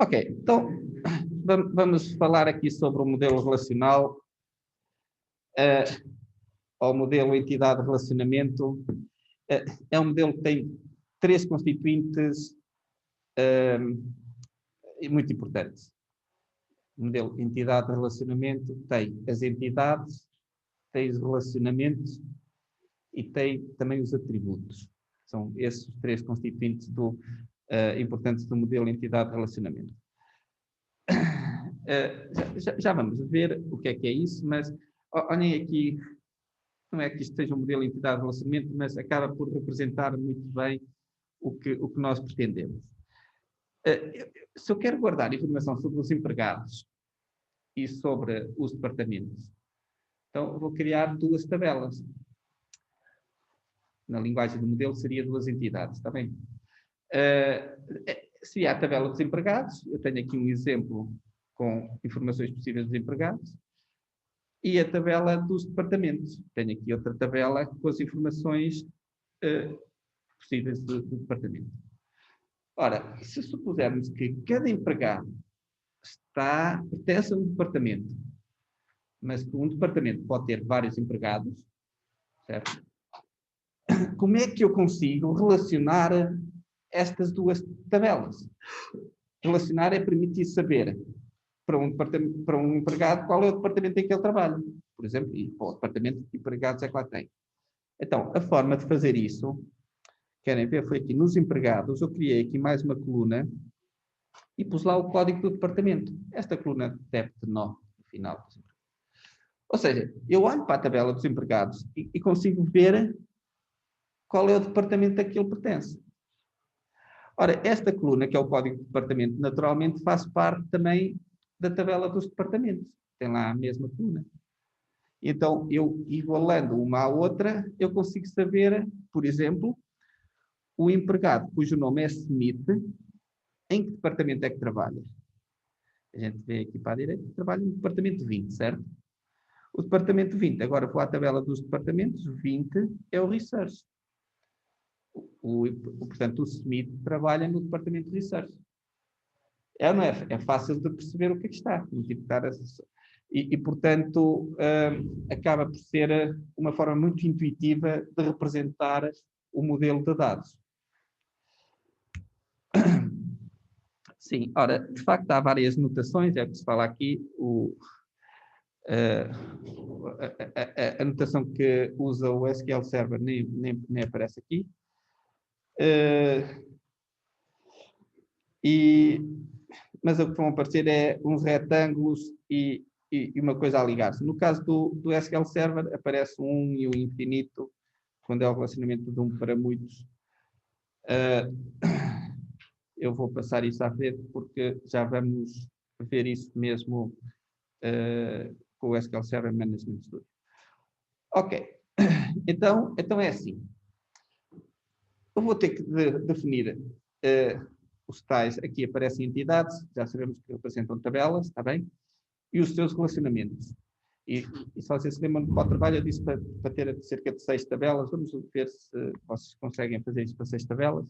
Ok, então vamos falar aqui sobre o modelo relacional, ou modelo entidade-relacionamento. É um modelo que tem três constituintes muito importantes. O modelo entidade-relacionamento tem as entidades, tem os relacionamentos e tem também os atributos. São esses os três constituintes importantes do modelo entidade-relacionamento. Já vamos ver o que é isso, mas olhem aqui, não é que isto seja um modelo entidade-relacionamento, mas acaba por representar muito bem o que nós pretendemos. Se eu quero guardar informação sobre os empregados e sobre os departamentos, então vou criar duas tabelas. Na linguagem do modelo seria duas entidades, está bem? Se há a tabela dos empregados, eu tenho aqui um exemplo com informações possíveis dos empregados, e a tabela dos departamentos. Tenho aqui outra tabela com as informações possíveis do departamento. Ora, se supusermos que cada empregado pertence a um departamento, mas que um departamento pode ter vários empregados, certo? Como é que eu consigo relacionar estas duas tabelas? Relacionar é permitir saber para um empregado qual é o departamento em que ele trabalha, por exemplo, e para o departamento de empregados é que lá tem. Então, a forma de fazer isso, querem ver, foi aqui nos empregados, eu criei aqui mais uma coluna e pus lá o código do departamento. Esta coluna deve ter nó no final. Ou seja, eu olho para a tabela dos empregados e consigo ver qual é o departamento a que ele pertence. Ora, esta coluna, que é o código do departamento, naturalmente faz parte também da tabela dos departamentos. Tem lá a mesma coluna. Então, eu igualando uma à outra, eu consigo saber, por exemplo, o empregado cujo nome é Smith, em que departamento é que trabalha? A gente vê aqui para a direita, trabalha no departamento 20, certo? O departamento 20, agora vou à tabela dos departamentos, 20 é o Research. Portanto, o Smith trabalha no departamento de Research. Não é? É fácil de perceber o que é que está. Portanto, acaba por ser uma forma muito intuitiva de representar o modelo de dados. Sim, ora, de facto há várias notações, é o que se fala aqui, a notação que usa o SQL Server nem aparece aqui. Mas o que vão aparecer é uns retângulos e uma coisa a ligar-se. No caso do SQL Server, aparece um e o infinito, quando é o relacionamento de um para muitos. Eu vou passar isso à frente, porque já vamos ver isso mesmo com o SQL Server Management Studio. Ok, então é assim. Eu vou ter que definir os tais, aqui aparecem entidades, já sabemos que representam tabelas, está bem? E os seus relacionamentos. E se vocês se lembram para o trabalho, eu disse para ter cerca de 6 tabelas, vamos ver se vocês conseguem fazer isso para 6 tabelas.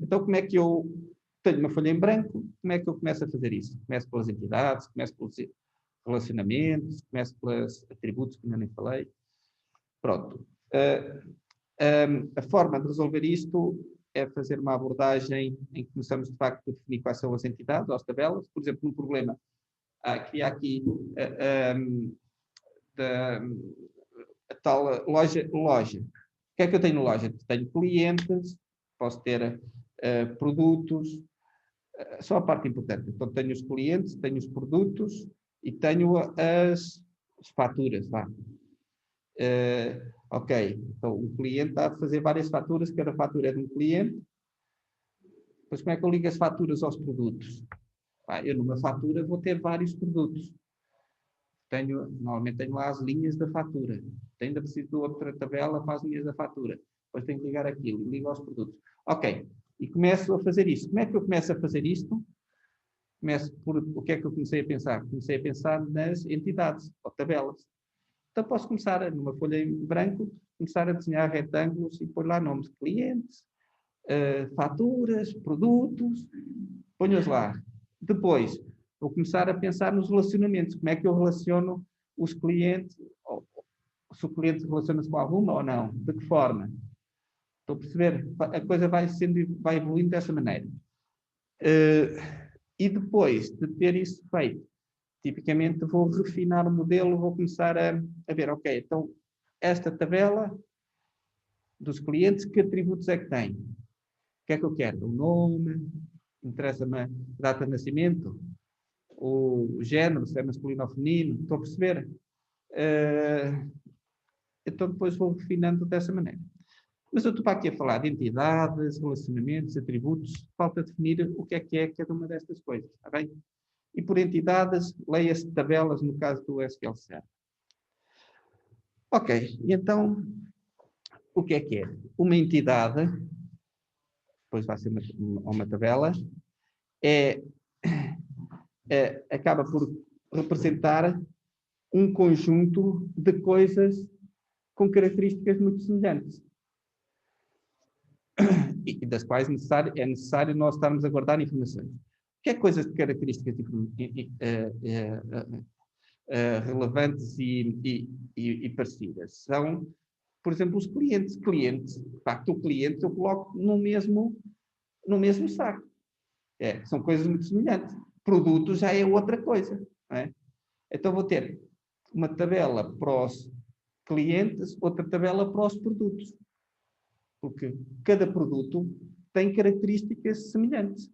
Então, como é que eu tenho uma folha em branco, como é que eu começo a fazer isso? Começo pelas entidades, começo pelos relacionamentos, começo pelos atributos, que ainda nem falei. Pronto. A forma de resolver isto é fazer uma abordagem em que começamos, de facto, a definir quais são as entidades ou as tabelas. Por exemplo, um problema que há aqui a tal loja. O que é que eu tenho na loja? Tenho clientes, posso ter produtos, só a parte importante. Então, tenho os clientes, tenho os produtos e tenho as faturas. Ok, então o cliente está a fazer várias faturas, cada fatura é de um cliente. Depois, como é que eu ligo as faturas aos produtos? Eu numa fatura vou ter vários produtos. Normalmente tenho lá as linhas da fatura. Ainda preciso de outra tabela para as linhas da fatura. Depois tenho que ligar aquilo, ligo aos produtos. Ok, e começo a fazer isto. Como é que eu começo a fazer isto? Começo por, o que é que eu comecei a pensar? Comecei a pensar nas entidades, ou tabelas. Então posso começar, numa folha em branco, começar a desenhar retângulos e pôr lá nomes de clientes, faturas, produtos, ponhas lá. Depois, vou começar a pensar nos relacionamentos. Como é que eu relaciono os clientes, se o cliente relaciona-se com alguma ou não, de que forma? Estou a perceber? A coisa vai evoluindo dessa maneira. E depois de ter isso feito, tipicamente vou refinar o modelo, vou começar a ver, ok, então esta tabela dos clientes, que atributos é que tem? O que é que eu quero? O nome, interessa-me a data de nascimento, o género, se é masculino ou feminino, estou a perceber? Então depois vou refinando dessa maneira. Mas eu estou aqui a falar de entidades, relacionamentos, atributos, falta definir o que é cada uma destas coisas, está bem? E por entidades, leia-se tabelas no caso do SQL Server. Ok, e então, o que é? Uma entidade, depois vai ser uma tabela, acaba por representar um conjunto de coisas com características muito semelhantes. E das quais é necessário nós estarmos a guardar informações. O que é coisas de características relevantes e parecidas? São, por exemplo, os clientes. De facto, o cliente eu coloco no mesmo saco. São coisas muito semelhantes. Produto já é outra coisa. Não é? Então vou ter uma tabela para os clientes, outra tabela para os produtos. Porque cada produto tem características semelhantes.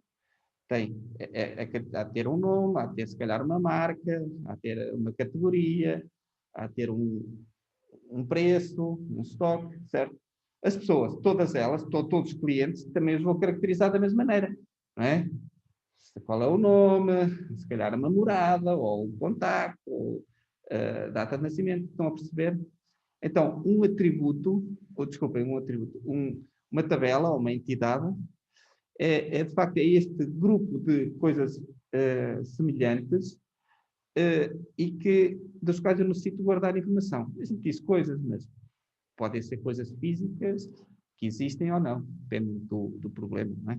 Há de ter um nome, há de ter se calhar uma marca, há de ter uma categoria, há de ter um preço, um estoque, certo? As pessoas, todas elas, todos os clientes, também os vou caracterizar da mesma maneira, não é? Qual é o nome, se calhar uma morada, ou um contacto, ou data de nascimento, estão a perceber? Então, uma tabela, ou uma entidade, de facto, este grupo de coisas semelhantes das quais eu necessito guardar informação. Eu sempre disse coisas, mas podem ser coisas físicas que existem ou não, depende do problema, não é?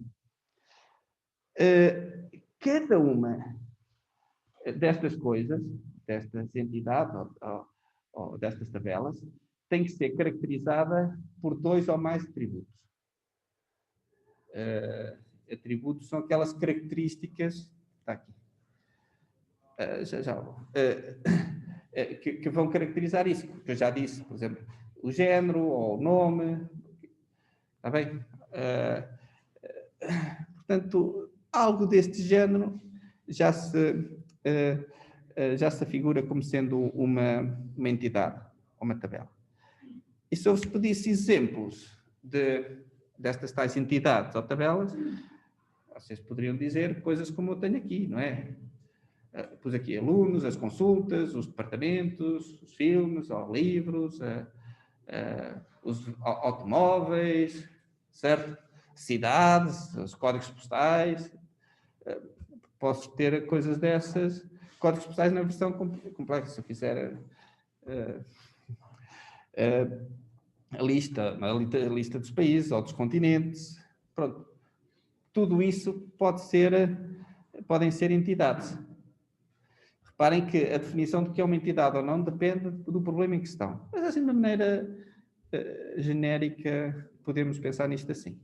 Cada uma destas coisas, destas entidades ou destas tabelas, tem que ser caracterizada por 2 ou mais atributos. Atributos são aquelas características, está aqui, que vão caracterizar isso, que eu já disse, por exemplo, o género ou o nome, está bem? Portanto, algo deste género já se afigura como sendo uma entidade, uma tabela. E se eu vos pedisse exemplos destas tais entidades ou tabelas, vocês poderiam dizer coisas como eu tenho aqui, não é? Pus aqui alunos, as consultas, os departamentos, os filmes, os livros, os automóveis, certo? Cidades, os códigos postais. Posso ter coisas dessas, códigos postais na versão completa, se eu fizer a lista dos países ou dos continentes. Pronto. Tudo isso podem ser entidades. Reparem que a definição de que é uma entidade ou não depende do problema em questão. Mas assim, de maneira genérica, podemos pensar nisto assim.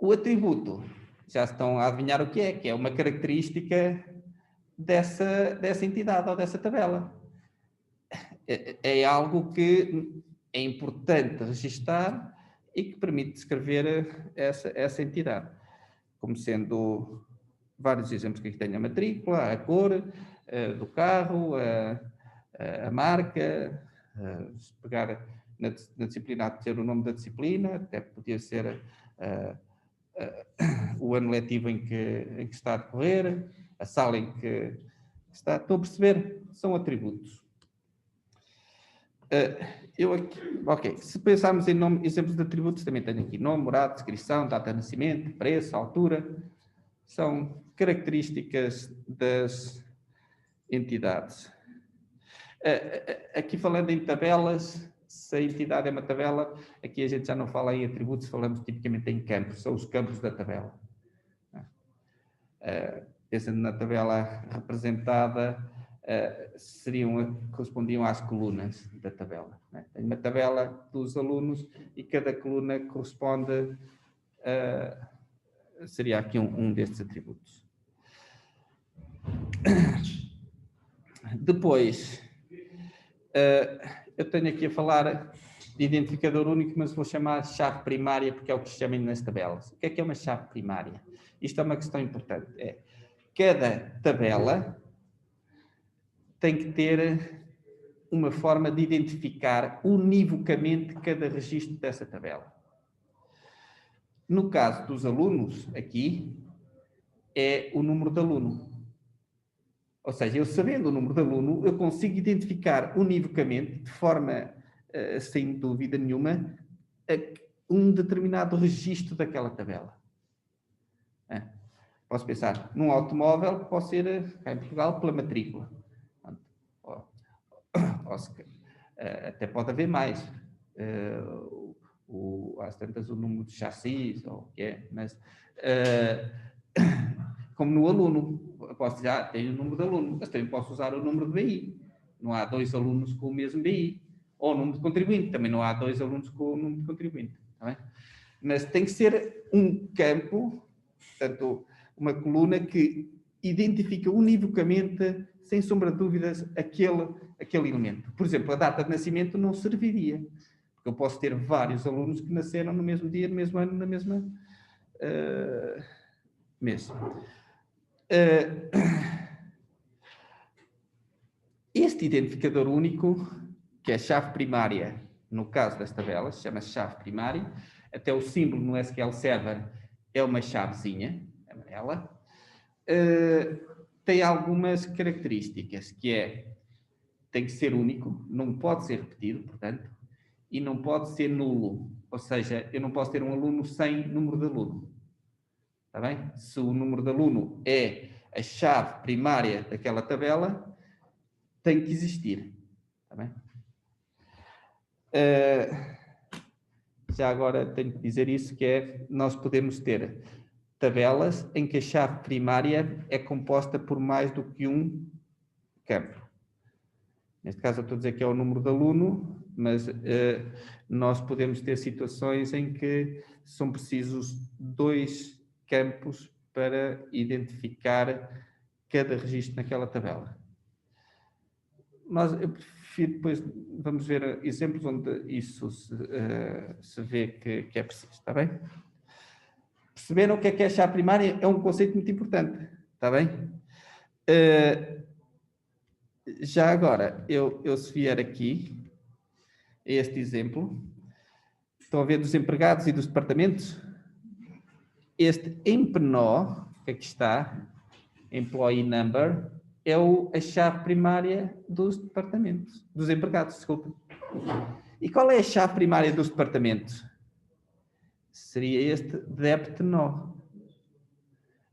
O atributo, já estão a adivinhar o que é uma característica dessa entidade ou dessa tabela. É algo que é importante registar e que permite descrever essa entidade, como sendo vários exemplos que aqui tenho: a matrícula, a cor do carro, a marca, se pegar na disciplina, a ter o nome da disciplina, até podia ser o ano letivo em que está a decorrer, a sala em que está. Estão a perceber? São atributos. Ok, se pensarmos em exemplos de atributos, também tenho aqui nome, morada, descrição, data de nascimento, preço, altura. São características das entidades. Aqui falando em tabelas, Se a entidade é uma tabela, aqui a gente já não fala em atributos, falamos tipicamente em campos, são os campos da tabela. Pensando na tabela representada, correspondiam às colunas da tabela. Tem uma tabela dos alunos e cada coluna corresponde, seria aqui um destes atributos. Depois, eu tenho aqui a falar de identificador único, mas vou chamar de chave primária, porque é o que se chama nas tabelas. O que é uma chave primária? Isto é uma questão importante. Cada tabela tem que ter uma forma de identificar univocamente cada registro dessa tabela. No caso dos alunos, aqui, é o número de aluno. Ou seja, eu sabendo o número de aluno, eu consigo identificar univocamente, de forma sem dúvida nenhuma, um determinado registro daquela tabela. Posso pensar num automóvel, pode ser, cá em Portugal, pela matrícula. Até pode haver mais. Às tantas, o número de chassis, ou o que é, mas como no aluno, eu posso dizer, tenho o número de aluno, mas também posso usar o número de BI. Não há dois alunos com o mesmo BI. Ou o número de contribuinte, também não há dois alunos com o número de contribuinte. Tá bem? Mas tem que ser um campo, portanto, uma coluna que identifica univocamente, sem sombra de dúvidas, aquele elemento. Por exemplo, a data de nascimento não serviria, porque eu posso ter vários alunos que nasceram no mesmo dia, no mesmo ano, na mesma mês. Este identificador único, que é a chave primária, no caso das tabelas, chama-se chave primária, até o símbolo no SQL Server é uma chavezinha, amarela, tem algumas características, que tem que ser único, não pode ser repetido, portanto, e não pode ser nulo, ou seja, eu não posso ter um aluno sem número de aluno. Está bem? Se o número de aluno é a chave primária daquela tabela, tem que existir. Está bem? Já agora tenho que dizer isso, que nós podemos ter tabelas em que a chave primária é composta por mais do que um campo. Neste caso, eu estou a dizer que é o número de aluno, mas nós podemos ter situações em que são precisos 2 campos para identificar cada registro naquela tabela. Eu prefiro depois, vamos ver exemplos onde isso se vê que é preciso, está bem? Perceberam o que é a chave primária? É um conceito muito importante, está bem? Já agora, eu se vier aqui, a este exemplo, estão a ver dos empregados e dos departamentos? Este empno, que aqui está, employee number, é a chave primária dos departamentos, dos empregados, desculpa. E qual é a chave primária dos departamentos? Seria este deptno.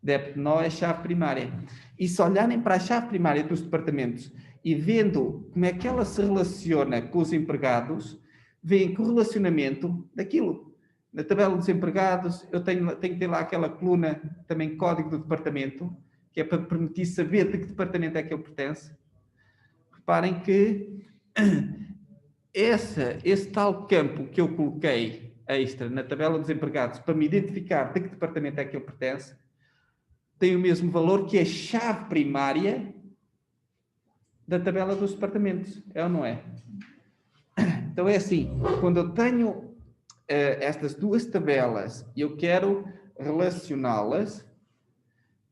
Deptno é a chave primária. E se olharem para a chave primária dos departamentos e vendo como é que ela se relaciona com os empregados, veem que o relacionamento daquilo. Na tabela dos empregados, eu tenho que ter lá aquela coluna, também código do departamento, que é para permitir saber de que departamento é que ele pertence. Reparem que esse tal campo que eu coloquei extra na tabela dos empregados para me identificar de que departamento é que ele pertence, tem o mesmo valor que a chave primária da tabela dos departamentos. É ou não é? Então é assim, quando eu tenho estas 2 tabelas e eu quero relacioná-las,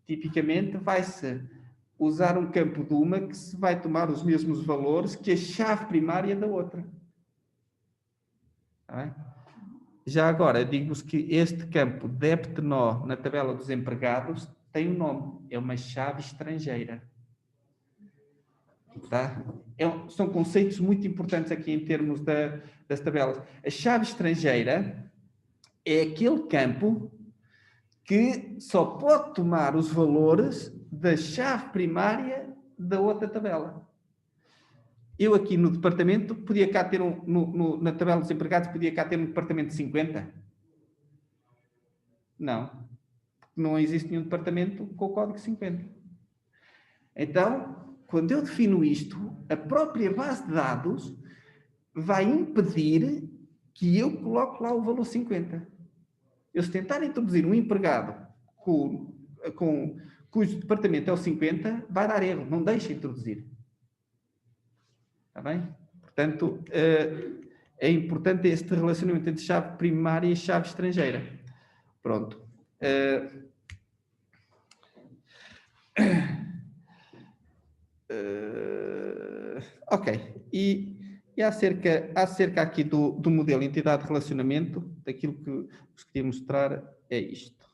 tipicamente vai-se usar um campo de uma que se vai tomar os mesmos valores que a chave primária da outra. Tá bem? Já agora, digo-vos que este campo deptno na tabela dos empregados tem um nome, é uma chave estrangeira. Tá? São conceitos muito importantes aqui em termos das tabelas. A chave estrangeira é aquele campo que só pode tomar os valores da chave primária da outra tabela. eu aqui no departamento, podia cá ter na tabela dos empregados, podia cá ter um departamento de 50? Não. Não existe nenhum departamento com o código 50. Então, quando eu defino isto, a própria base de dados vai impedir que eu coloque lá o valor 50. Eu, se tentar introduzir um empregado cujo departamento é o 50, vai dar erro, não deixa introduzir. Está bem? Portanto, é importante este relacionamento entre chave primária e chave estrangeira. Pronto. Ok. E acerca aqui do modelo entidade de relacionamento, daquilo que vos queria mostrar é isto.